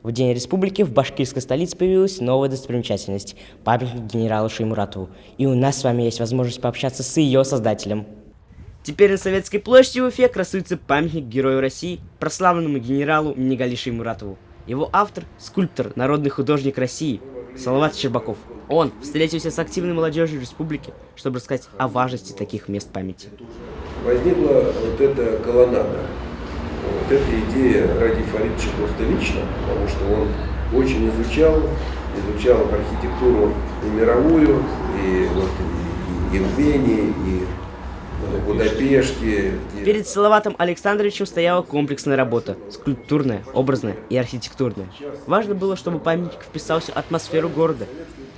В День Республики в башкирской столице появилась новая достопримечательность – памятник генералу Шаймуратову. И у нас с вами есть возможность пообщаться с ее создателем. Теперь на Советской площади в Уфе красуется памятник Герою России, прославленному генералу Миннегали Шаймуратову. Его автор – скульптор, народный художник России Салават Щербаков. Он встретился с активной молодежью республики, чтобы рассказать о важности таких мест памяти. Возникла вот эта колоннада. Вот эта идея Ради Фаридовича просто лично, потому что он очень изучал архитектуру и мировую, и в Вене, и в Будапеште. Перед Салаватом Александровичем стояла комплексная работа – скульптурная, образная и архитектурная. Важно было, чтобы памятник вписался в атмосферу города,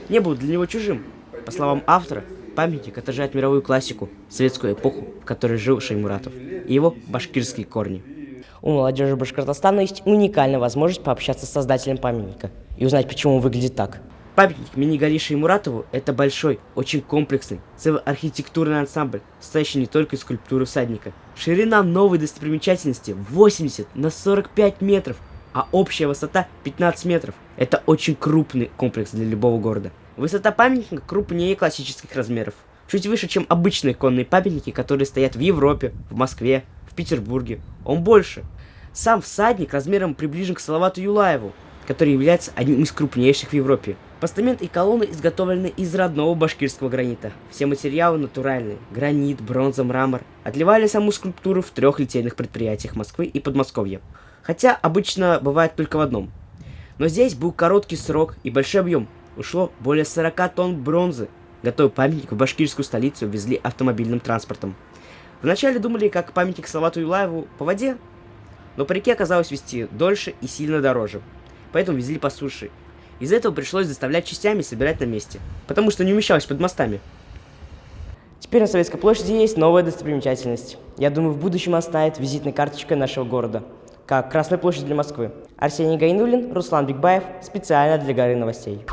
не был для него чужим. По словам автора, памятник отражает мировую классику, советскую эпоху, в которой жил Шаймуратов, и его башкирские корни. У молодежи Башкортостана есть уникальная возможность пообщаться с создателем памятника и узнать, почему он выглядит так. Памятник Миннегали Шаймуратову – это большой, очень комплексный, целый архитектурный ансамбль, состоящий не только из скульптуры всадника. Ширина новой достопримечательности 80 на 45 метров, а общая высота 15 метров. Это очень крупный комплекс для любого города. Высота памятника крупнее классических размеров, чуть выше, чем обычные конные памятники, которые стоят в Европе, в Москве, в Петербурге. Он больше. Сам всадник размером приближен к Салавату Юлаеву, который является одним из крупнейших в Европе. Постамент и колонны изготовлены из родного башкирского гранита. Все материалы натуральные – гранит, бронза, мрамор. Отливали саму скульптуру в 3 литейных предприятиях Москвы и Подмосковья. Хотя обычно бывает только в одном. Но здесь был короткий срок и большой объем. Ушло более 40 тонн бронзы. Готовый памятник в башкирскую столицу везли автомобильным транспортом. Вначале думали, как памятник Салавату Юлаеву, по воде, но по реке оказалось везти дольше и сильно дороже. Поэтому везли по суше. Из-за этого пришлось доставлять частями и собирать на месте, потому что не умещалось под мостами. Теперь на Советской площади есть новая достопримечательность. Я думаю, в будущем она станет визитной карточкой нашего города, как Красная площадь для Москвы. Арсений Гайнуллин, Руслан Бикбаев, специально для Горы новостей.